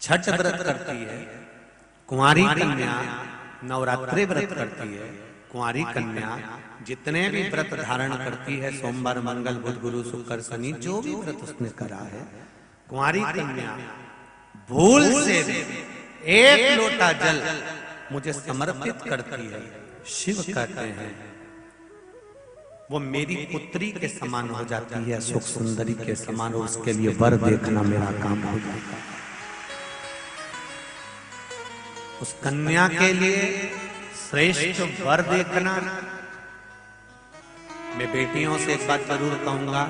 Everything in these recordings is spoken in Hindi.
छठ व्रत करती है, कुंवारी कन्या नवरात्रि व्रत करती है, कुंवारी कन्या जितने भी व्रत धारण करती है, सोमवार मंगल बुध गुरु शुक्र शनि जो भी व्रत उसने करा है, कुंवारी कन्या भूल से एक लोटा जल मुझे समर्पित करती है, शिव कहते हैं वो मेरी पुत्री के समान हो जाती है, सुख सुंदरी के समान, और उसके लिए वर देखना मेरा काम हो जाता है। उस कन्या के लिए श्रेष्ठ वर देखना। मैं बेटियों से एक बात जरूर कहूंगा,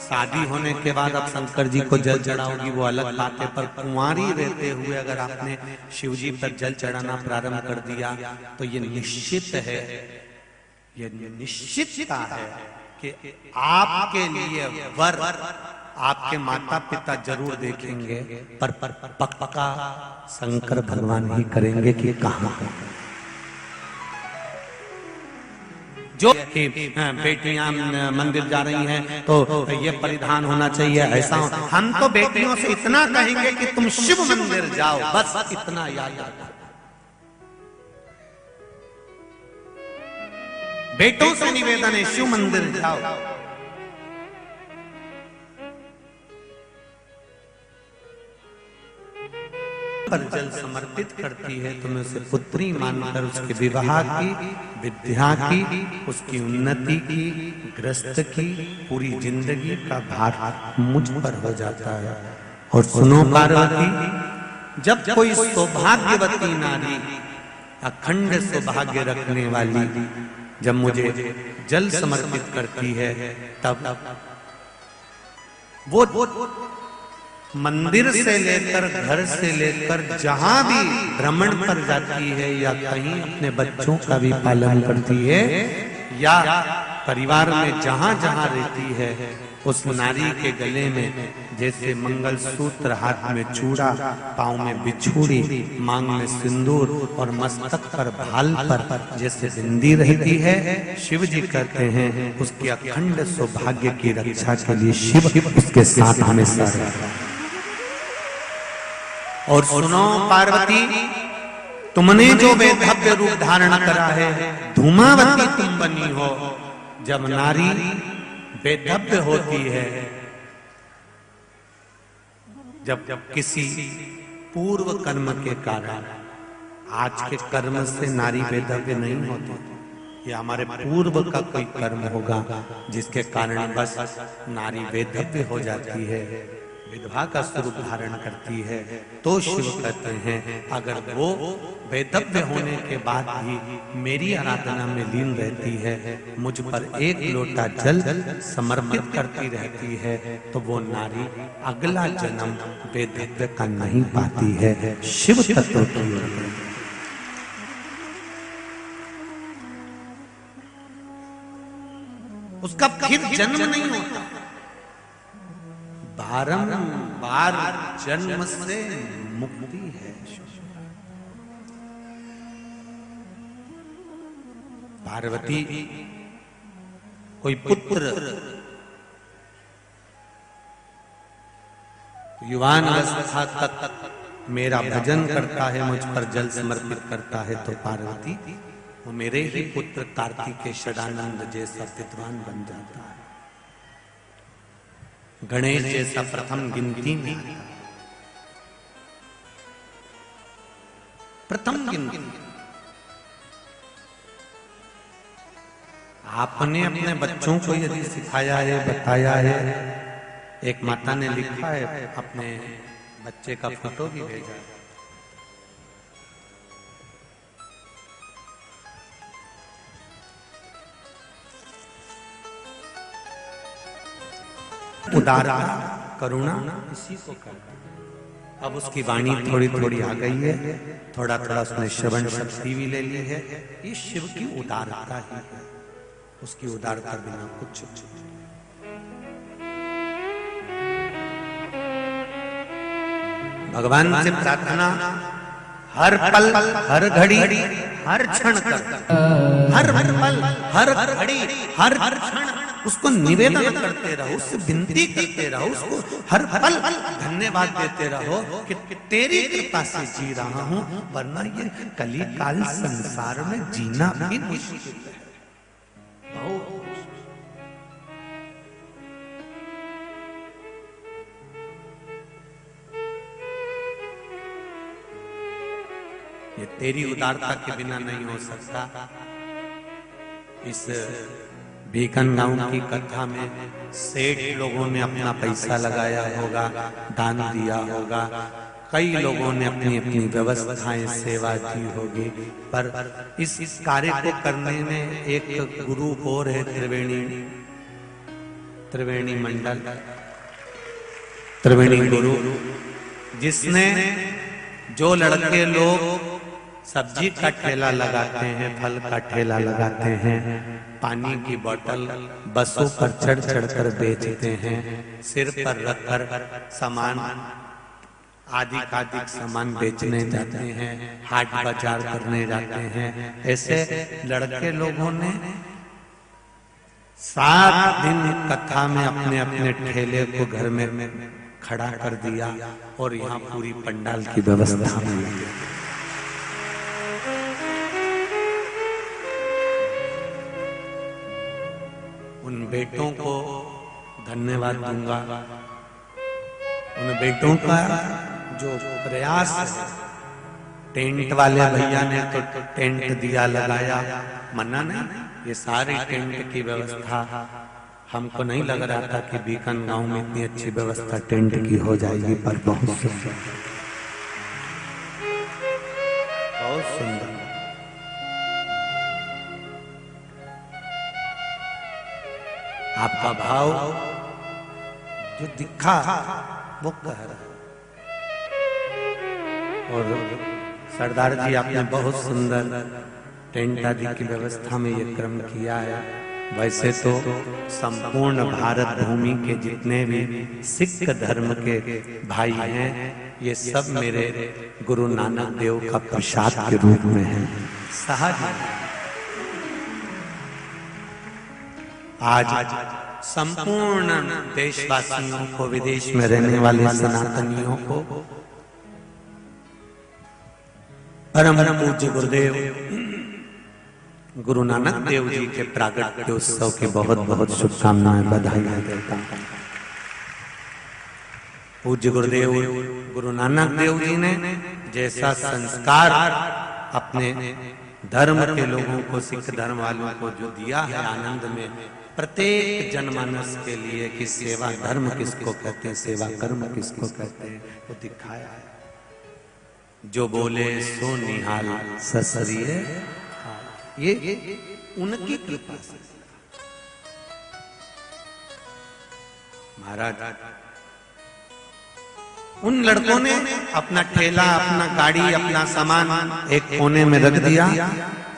शादी होने के बाद अब शंकर जी को जल चढ़ाओगी वो अलग बात है, पर कुंवारी रहते हुए अगर आपने शिव जी पर जल चढ़ाना प्रारंभ कर दिया तो ये निश्चित है, ये निश्चितता है कि आपके लिए वर आपके माता पिता जरूर देखेंगे, पर पक्का शंकर भगवान ही करेंगे कि कहां। जो बेटियां मंदिर जा रही हैं तो ये परिधान होना चाहिए, ऐसा हम तो बेटियों से इतना कहेंगे कि तुम शिव मंदिर जाओ, बस इतना याद रखो। बेटों से निवेदन है शिव मंदिर जाओ। पर जल समर्पित करती है तो मैं उसे पुत्री मानकर उसके विवाह की, विद्या की, उसकी उन्नति की, ग्रस्त की पूरी जिंदगी का भार मुझ पर हो जाता है। और सुनो पार्वती, जब कोई सौभाग्यवती नारी, अखंड सौभाग्य रखने वाली जब मुझे जल समर्पित करती है, तब वो मंदिर से लेकर घर से लेकर जहां भी भ्रमण पर जाती है या कहीं अपने बच्चों का भी पालन करती है या परिवार में जहां जहां रहती है, उस नारी के गले में जैसे मंगलसूत्र, हाथ में चूड़ा, पांव में बिछूड़ी, मांग में सिंदूर और मस्तक पर भाल पर जैसे बिंदी रहती है, शिव जी कहते हैं उसके अखंड सौभाग्य की रक्षा के लिए शिव उसके साथ हमेशा रहता है। और सुनो पार्वती, तुमने जो वैधव्य रूप धारण करा है, धूमावती तुम बनी हो। जब नारी वैधव्य होती है, जब किसी पूर्व कर्म के कारण, आज के कर्म से नारी वैधव्य नहीं होती, ये हमारे पूर्व का कोई कर्म होगा जिसके कारण बस नारी वैधव्य हो जाती है, विधवा का स्वरूप धारण करती है, तो शिव कहते हैं अगर वो वैधव्य होने के बाद भी मेरी आराधना में लीन रहती है, मुझ पर एक लोटा जल समर्पित करती रहती है, तो वो नारी अगला जन्म वैधव्य का नहीं पाती है, शिव तत्व की ओर। उसका फिर जन्म नहीं होता, बारंबार जन्म से मुक्ति है। पार्वती कोई पुत्र युवान अवस्था तक मेरा भजन करता है, मुझ पर जल समर्पित करता है, तो पार्वती वो मेरे ही पुत्र कार्तिकेय षडानंद जैसा विद्वान बन जाता है, गणेश जैसा प्रथम गिनती में, प्रथम गिनती। आपने अपने बच्चों को यदि सिखाया है, बताया है, एक माता ने लिखा है, अपने बच्चे का फोटो भी भेजा है, उदारता करुणा इसी को कहते हैं। अब उसकी वाणी थोड़ी थोड़ी आ गई है, थोड़ा थोड़ा उसने श्रवण शक्ति भी ले ली है, ये शिव की उदारता ही है, उसकी उदारता बिना कुछ। भगवान से प्रार्थना हर पल, हर घड़ी, हर क्षण कर, हर पल, हर घड़ी, हर क्षण उसको निवेदन करते रहो, उससे विनती करते रहो, उसको हर पल धन्यवाद देते रहो कि तेरी कृपा से जी रहा हूं, वरना ये कली काल संसार में जीना भी मुश्किल है। ये तेरी उदारता के बिना नहीं हो सकता। इस बीकन गांव की कथा में सेठ लोगों ने अपना पैसा लगाया होगा, दान दिया होगा, कई लोगों ने अपनी अपनी व्यवस्थाएं सेवा दी होगी, पर इस कार्य को करने में एक गुरु और है, त्रिवेणी मंडल, त्रिवेणी गुरु, जिसने जो लड़के लोग सब्जी का ठेला लगाते हैं, फल का ठेला लगाते हैं, पानी की बोतल बसों पर चढ़ चढ़ कर बेचते हैं, सिर पर रखकर सामान आदि सामान बेचने जाते हैं, हाट बाजार करने जाते हैं, ऐसे लड़के लोगों ने 7 दिन कथा में अपने अपने ठेले को घर में खड़ा कर दिया और यहाँ पूरी पंडाल की व्यवस्था में लगे। उन बेटों को धन्यवाद दूंगा, उन बेटों का जो प्रयास है। टेंट वाले भैया ने तो टेंट दिया लगाया, मना नहीं, ये सारी टेंट की व्यवस्था हमको नहीं लग रहा था कि बीकन गांव में इतनी अच्छी व्यवस्था टेंट की हो जाएगी, पर बहुत सुंदर, बहुत सुंदर। आपका भाव जो दिखा वो कह रहा, और सरदार जी आपने बहुत सुंदर टेंट आदि की व्यवस्था में ये क्रम किया है। वैसे तो संपूर्ण भारत भूमि के जितने भी सिख धर्म के भाई हैं, ये सब मेरे गुरु नानक देव का प्रसाद के रूप में है। सहज आज संपूर्ण देशवासियों को, विदेश में रहने वाले सनातनियों को परम पूज्य गुरुदेव गुरु नानक देव जी के प्रागट्य उत्सव की बहुत बहुत शुभकामनाएं, बधाइयां देता हूं। पूज्य गुरुदेव गुरु नानक देव जी ने जैसा संस्कार अपने धर्म के लोगों को, सिख धर्म वालों को जो दिया है आनंद में, प्रत्येक जनमानस के लिए कि सेवा धर्म किसको कहते हैं, सेवा कर्म किसको कहते हैं, वो दिखाया है। जो बोले सो निहाल ससरिये, ये उनकी कृपा से। महाराज उन लड़कों ने अपना ठेला, अपना गाड़ी, अपना सामान एक कोने में रख दिया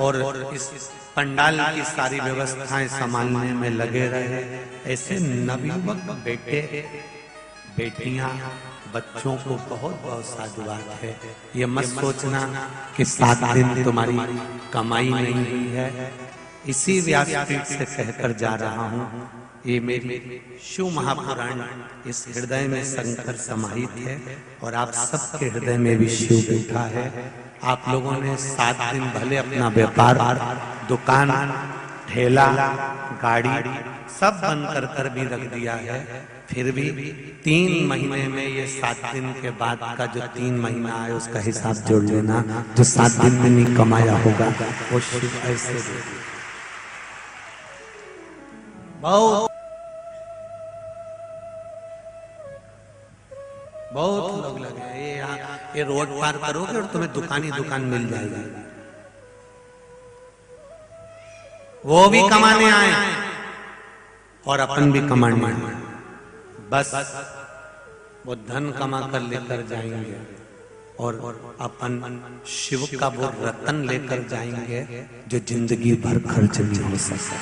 और इस पंडाल की सारी व्यवस्थाएं संभालने में लगे रहे। ऐसे नवयुवक बेटे बेटियां बच्चों को बहुत बहुत साधुवाद है। ये मत सोचना कि 7 दिन तुम्हारी कमाई नहीं हुई है। इसी व्यासपीठ से कहकर जा रहा हूँ, ये मेरी शिव महापुराण इस हृदय में शंकर समाहित है और आप सबके हृदय में भी शिव बैठा है। आप लोगों ने 7 दिन भले अपना व्यापार, दुकान, ठेला, गाड़ी सब बंद कर भी रख दिया है, फिर भी 3 महीने में ये 7 दिन के बाद का जो 3 महीना है उसका हिसाब जोड़ लेना। जो 7 दिन में नहीं कमाया होगा वो शिव ऐसे बहुत लोग लगे। ये रोड पार करोगे और तुम्हें दुकान ही दुकान मिल जाएगी। वो भी कमाने आए और अपन भी कमाने आए। बस वो धन कमा कर लेकर जाएंगे और अपन शिव का वो रतन लेकर जाएंगे जो जिंदगी भर खर्च नहीं हो सकता,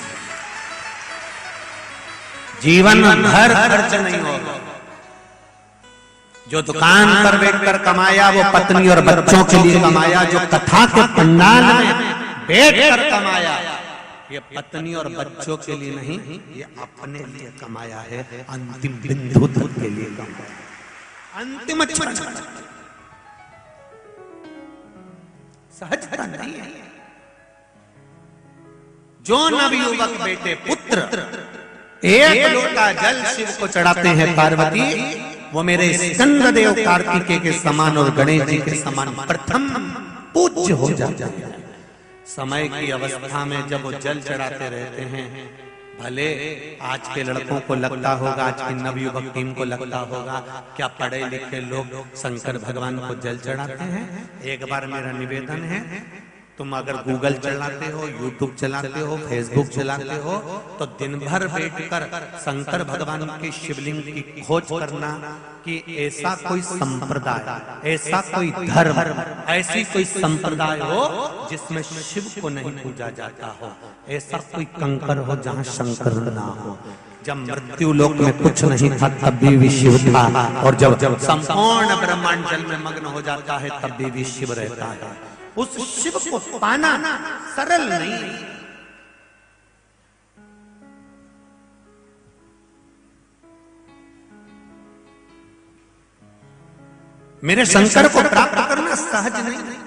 जीवन भर खर्च नहीं होगा। जो दुकान पर बैठकर कमाया वो पत्नी और बच्चों के लिए कमाया, जो कथा के पंडाल में बैठकर कमाया ये पत्नी और बच्चों के लिए नहीं, ये अपने लिए कमाया है, अंतिम बिंदु तक के लिए कमाया, अंतिम क्षण। सहजता नहीं है। जो नवयुवक बेटे पुत्र एक लोटा जल शिव को चढ़ाते हैं पार्वती, वो मेरे स्कंददेव कार्तिकेय के समान और गणेश जी के समान प्रथम पूज्य हो जाता है। समय की अवस्था में जब वो जल चढ़ाते रहते हैं, भले आज के लड़कों को लगता होगा, आज की नवयुवक टीम को लगता होगा, क्या पढ़े लिखे लोग शंकर भगवान को जल चढ़ाते हैं। एक बार मेरा निवेदन है, तुम अगर गूगल चलाते हो, यूट्यूब चलाते हो, फेसबुक चलाते हो, तो दिन भर बैठकर शंकर भगवान के शिवलिंग की खोज करना कि ऐसा कोई संप्रदाय, ऐसा कोई धर्म, ऐसी कोई संप्रदाय हो जिसमें शिव को नहीं पूजा जाता हो, ऐसा कोई कंकर हो जहाँ शंकर ना हो। जब मृत्यु लोक में कुछ नहीं था तब भी शिव था, और जब संपूर्ण ब्रह्मांड जल में मग्न हो जाता है तब भी शिव रहता है। उस शिव को पाना सरल नहीं। मेरे शंकर को प्राप्त करना सहज नहीं।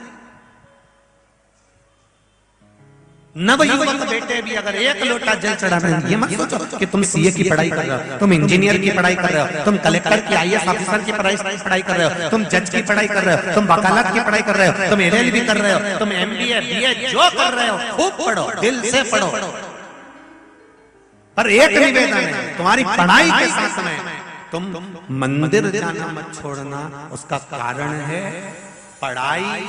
नवयुवक बेटे भी अगर एक लोटा जल चढ़ाना, ये मत सोचो कि तुम सीए की पढ़ाई कर रहे हो, तुम इंजीनियर की पढ़ाई कर रहे हो, तुम कलेक्टर की आईएएस ऑफिसर की पढ़ाई कर रहे हो, तुम जज की पढ़ाई कर रहे हो, तुम वकालत की पढ़ाई कर रहे हो, तुम एलएलबी कर रहे हो, तुम एमबीए बीए जो कर रहे हो खूब पढ़ो, दिल से पढ़ो। पर एक निवेदन है, तुम्हारी पढ़ाई के साथ में तुम मंदिर जाना मत छोड़ना। उसका कारण है पढ़ाई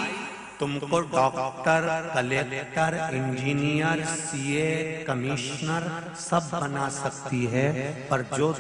तुमको doctor, collector, engineer, CA, commissioner सब बना सकती है, पर जो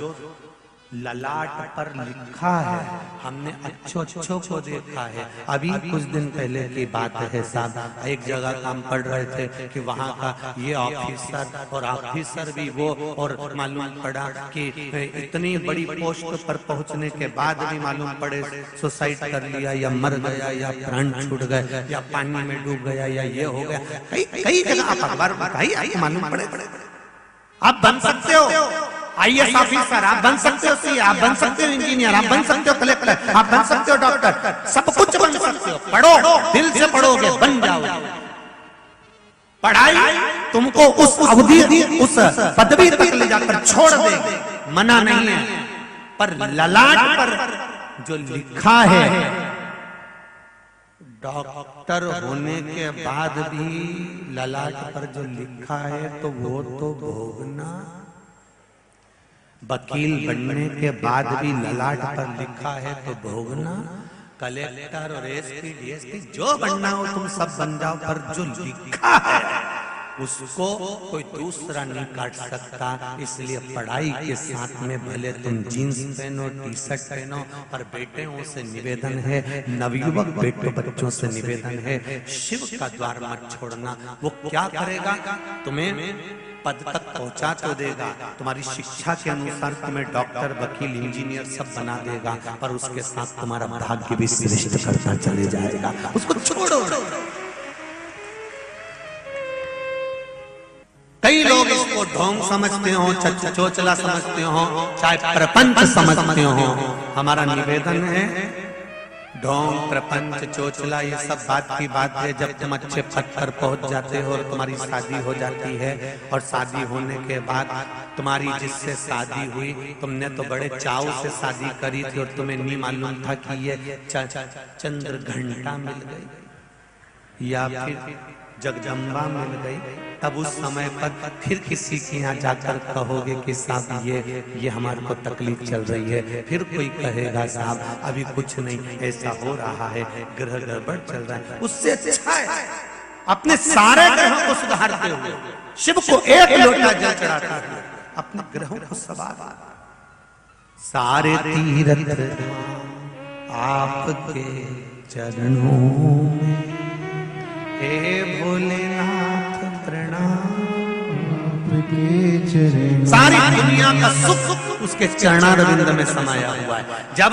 ललाट पर लिखा है, हमने अच्छों को देखा है। अभी कुछ दिन पहले की बात है साहब, एक जगह हम पढ़ रहे थे कि वहाँ का ये ऑफिसर और ऑफिसर भी वो, और मालूम पड़ा कि इतनी बड़ी पोस्ट पर पहुँचने के बाद भी मालूम पड़े सुसाइड कर लिया, या मर गया, या प्राण छूट गए, या पानी में डूब गया, या ये हो गया। कई जगह आप अखबार बताइए, मालूम पड़े। आप बन सकते हो आईएएस ऑफिसर, आप बन सकते हो सीए, आप बन सकते हो इंजीनियर, आप बन सकते हो कलेक्टर, आप बन सकते हो डॉक्टर, सब कुछ बन सकते हो। पढ़ो, दिल से पढ़ोगे बन जाओगे। पढ़ाई तुमको उस अवधि, उस पदवी तक ले जाकर छोड़ देगी, मना नहीं है। पर ललाट पर जो लिखा है, डॉक्टर होने के बाद भी ललाट पर जो लिखा है तो वो तो भोगना। वकील बनने के बाद भी ललाट पर लिखा है तो भोगना। कलेक्टर और एसपी, डीएसपी जो बनना हो तुम सब बन जाओ, पर जो लिखा है उसको कोई दूसरा नहीं काट सकता। इसलिए पढ़ाई के साथ में भले तुम जीन्स पहनो, टी शर्ट पहनो, पर बेटियों से निवेदन है, नवयुवक बच्चों से निवेदन है, शिव का द्वार मत छोड़ना। वो क्या करेगा, तुम्हें पद तक पहुंचा तो देगा, तुम्हारी शिक्षा के अनुसार तुम्हें डॉक्टर, वकील, इंजीनियर सब बना देगा, पर उसके साथ तुम्हारा भाग्य भी श्रेष्ठ करता चले जाएगा। उसको छोड़ो। कई लोग इसको ढोंग समझते हो, चोचला समझते हो, चाहे प्रपंच समझते हो। हमारा निवेदन है, ढोंग, प्रपंच, चोचला ये सब बात की बात है जब तुम अच्छे पद पर पहुंच जाते हो और तुम्हारी शादी हो जाती है। और शादी होने के बाद तुम्हारी जिससे शादी हुई, तुमने तो बड़े चाव से शादी करी थी और तुम्हें नहीं मालूम था कि ये चंद्र घंटा मिल गई या फिर जगदम्बा मिल गई। तब उस समय पर फिर किसी के यहाँ जाकर कहोगे कि साहब ये हमारे को तकलीफ चल रही है। फिर कोई कहेगा साहब अभी कुछ नहीं, ऐसा हो रहा है, ग्रह गड़बड़ चल रहा है। उससे अच्छा है अपने सारे ग्रहों को सुधारते हुए शिव को एक लोटा जल चढ़ाता है, अपने ग्रहों को सवार। सारे तीर्थ आपके चरणों में, हे भोलेनाथ प्रणाम। सारी दुनिया का सुख उसके चरणारविंद में समाया हुआ है। जब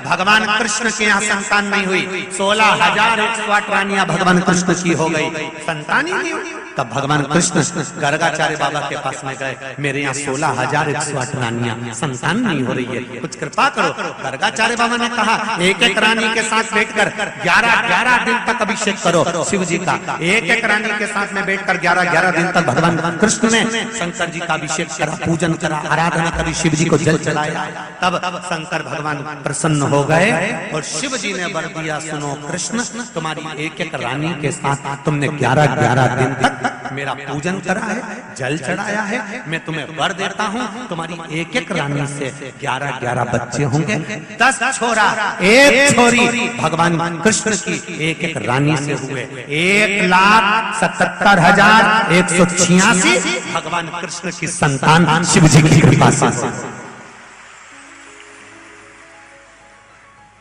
भगवान कृष्ण के यहाँ संतान नहीं हुई, 16,108 रानियां भगवान कृष्ण की हो गई, संतान ही नहीं हुई, तब भगवान कृष्ण गर्गाचार्य बाबा के पास में गए, मेरे यहाँ 16,108 रानियां संतान नहीं हो रही है, कुछ कृपा करो। गर्गाचार्य बाबा ने कहा एक एक रानी के साथ बैठकर 11-11 दिन तक अभिषेक करो शिव जी का। एक एक रानी के साथ में बैठकर 11-11 दिन तक भगवान कृष्ण ने शंकर जी का अभिषेक करा, पूजन करा, आराधना करी, शिव जी को जल चढ़ाया। तब शंकर भगवान प्रसन्न हो गए और शिव जी ने वर दिया, सुनो कृष्ण, तुम्हारी एक एक रानी के साथ तुमने 11-11 दिन तक मेरा पूजन करा है, जल चढ़ाया है, मैं तुम्हें वर देता हूँ, तुम्हारी एक एक रानी से 11-11 बच्चे होंगे, 10 छोरा 1 छोरी भगवान कृष्ण की एक एक रानी से हुए 1,77,186 भगवान कृष्ण की संतान शिव जी की कृपा से।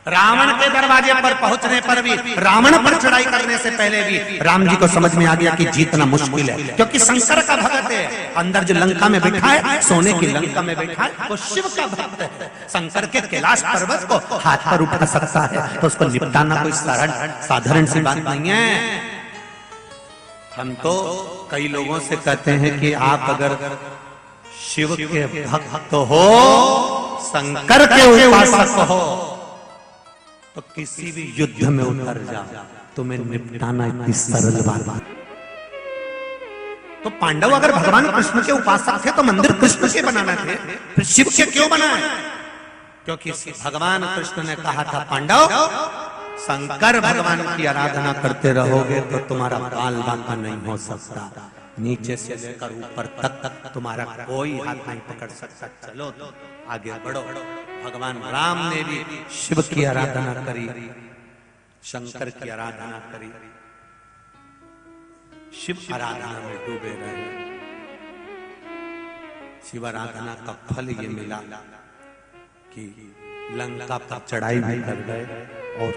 रावण के दरवाजे पर पहुंचने पर भी, रावण पर चढ़ाई करने से पहले भी राम जी को समझ में आ गया कि जीतना मुश्किल है, क्योंकि शंकर का भक्त है। अंदर जो लंका में बैठा है, सोने की लंका में बैठा है, वो शिव का भक्त है। शंकर के कैलाश पर्वत को हाथ पर उठा सकता है, तो उसको निपटाना कोई साधारण सी बात नहीं है। हम तो कई लोगों से कहते हैं कि आप अगर शिव के भक्त हो, शंकर के उपासक हो, तो किसी भी युद्ध में उतर जाओ, तुम्हें निपटाना इतनी सरल बात। तो पांडव अगर भगवान कृष्ण के उपासक थे तो मंदिर कृष्ण के बनाना थे, फिर शिव के क्यों बनाए? क्योंकि भगवान कृष्ण ने कहा था, पांडव शंकर भगवान की आराधना करते रहोगे तो तुम्हारा बाल बांका नहीं हो सकता, नीचे से लेकर ऊपर तक तुम्हारा कोई हाथ नहीं पकड़ सकता, चलो तो आगे बढ़ो। भगवान राम ने भी शिव की आराधना करी, शंकर की आराधना करी, शिव आराधना में डूबे रहे। शिव आराधना का फल ये मिला कि लंका पर चढ़ाई भी कर गए और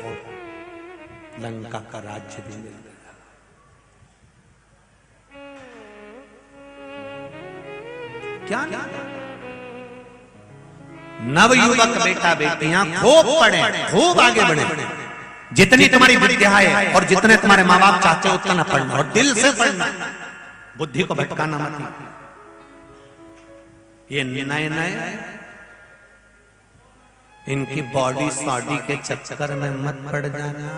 लंका का राज्य भी मिल गया। क्या नवयुवक बेटा बेटियां खूब पढ़े, खूब आगे बढ़े, जितनी तुम्हारी विद्या है और जितने तुम्हारे माँ बाप चाहते हो उतना पढ़ना, और दिल से पढ़ना, बुद्धि को भटकाना मत। ये नए नए इनकी बॉडी सॉडी के चक्कर में मत पड़ जाना,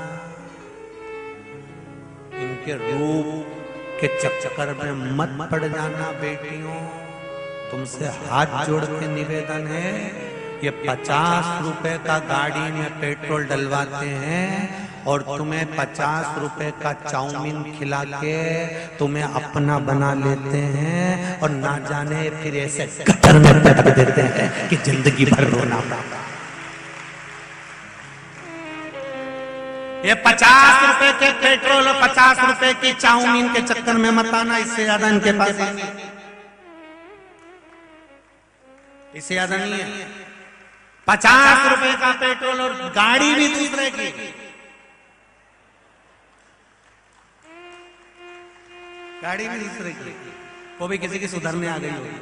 इनके रूप के चक्कर में मत पड़ जाना। बेटियों, तुमसे हाथ जोड़ के निवेदन है, ये 50 रुपए का गाड़ी में पेट्रोल डलवाते हैं और तुम्हें 50 रुपए का चाउमीन खिला के तुम्हें अपना बना लेते हैं और ना जाने फिर ऐसे गटर में पटक देते हैं कि जिंदगी भर रोना पड़ता। ये 50 रुपए के पेट्रोल और 50 रुपए की चाउमीन के चक्कर में मत आना, इससे ज्यादा इनके पास इससे ज्यादा नहीं है। 50 रुपए का पेट्रोल और गाड़ी भी दूसरे की, गाड़ी भी दूसरे की, वो भी किसी की सुधरने आ गई होगी।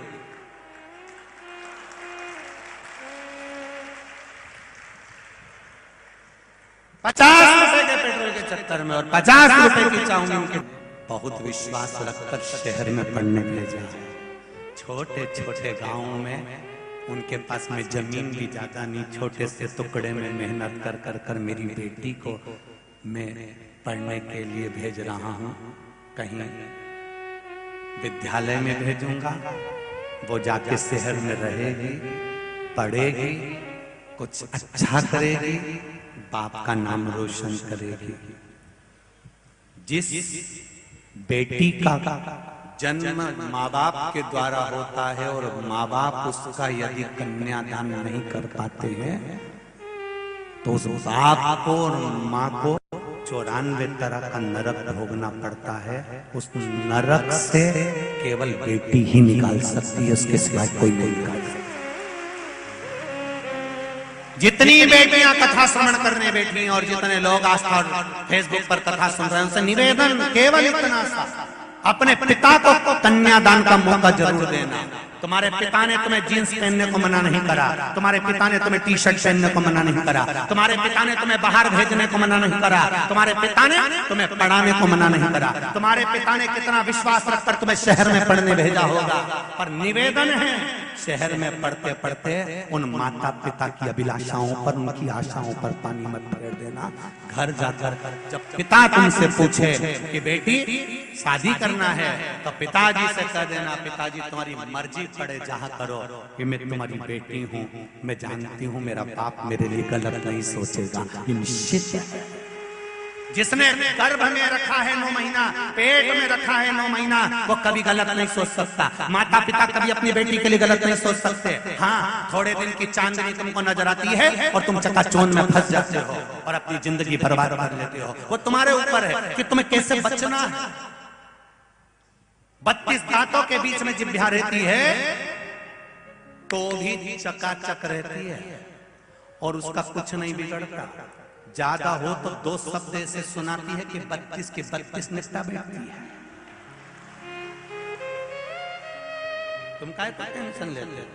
50 रुपए के पेट्रोल के चक्कर में और 50 रुपए की चाउमीन के, बहुत विश्वास रखकर शहर में पढ़ने भेजा। छोटे छोटे गांवों में उनके पास में जमीन भी ज्यादा नहीं, छोटे से टुकड़े में मेहनत कर कर कर मेरी बेटी को मैं पढ़ने के लिए भेज रहा हूँ। कहीं विद्यालय में भेजूंगा, वो जाके शहर में रहेगी, पढ़ेगी, कुछ अच्छा करेगी, बाप का नाम रोशन करेगी। जिस बेटी का जन्म माँ बाप के द्वारा होता है और माँ बाप उसका यदि कन्यादान नहीं कर पाते हैं तो उस बाप को और माँ को 94 तरह का नरक भोगना पड़ता है। उस नरक से केवल बेटी ही निकाल सकती है, उसके सिवाय कोई नहीं निकाल सकता। जितनी बेटियां कथा श्रवण करने बैठी और जितने लोग आज फेसबुक पर कथा सुन रहे हैं, उनसे निवेदन केवल इतना सा, अपने पिता को कन्यादान का मौका जरूर देना। तुम्हारे पिता ने तुम्हें जींस पहनने को मना नहीं करा, तुम्हारे पिता ने तुम्हें टी शर्ट पहनने को मना नहीं करा, तुम्हारे पिता ने तुम्हें बाहर भेजने को मना नहीं करा, तुम्हारे पिता ने तुम्हें पढ़ाने को मना नहीं करा, तुम्हारे पिता ने कितना विश्वास रखकर तुम्हें शहर में पढ़ने भेजा होगा। पर निवेदन है, शहर में पढ़ते पढ़ते उन माता पिता की अभिलाषाओं पर, उनकी आशाओं पर पानी मत फेर देना। घर जाकर जब पिता तुमसे पूछे कि बेटी शादी करना है, तो पिताजी से कह देना, पिताजी तुम्हारी मर्जी पड़े जहाँ करो, कि मैं तुम्हारी बेटी हूँ, मैं जानती हूँ मेरा बाप मेरे लिए गलत नहीं सोचेगा, ये निश्चित है। जिसने गर्भ में रखा है 9 महीना, पेट में रखा है 9 महीना, वो कभी गलत नहीं सोच सकता। माता पिता कभी अपनी बेटी के लिए गलत नहीं सोच सकते। हाँ, थोड़े दिन की चांदनी तुमको नजर आती है और तुम चकाचौंध में फंस जाते हो और अपनी जिंदगी बर्बाद कर लेते हो। वो तुम्हारे ऊपर है कि तुम्हें कैसे बचना है। 32 दांतों के बीच में जिह्वा रहती है तो भी चकाचक रहती है और उसका कुछ नहीं बिगड़ता। ज्यादा हो तो 2 शब्द ऐसे सुनाती है कि 32 के 32 निपटा बैठती है। तुम काहे टेंशन लेते हो?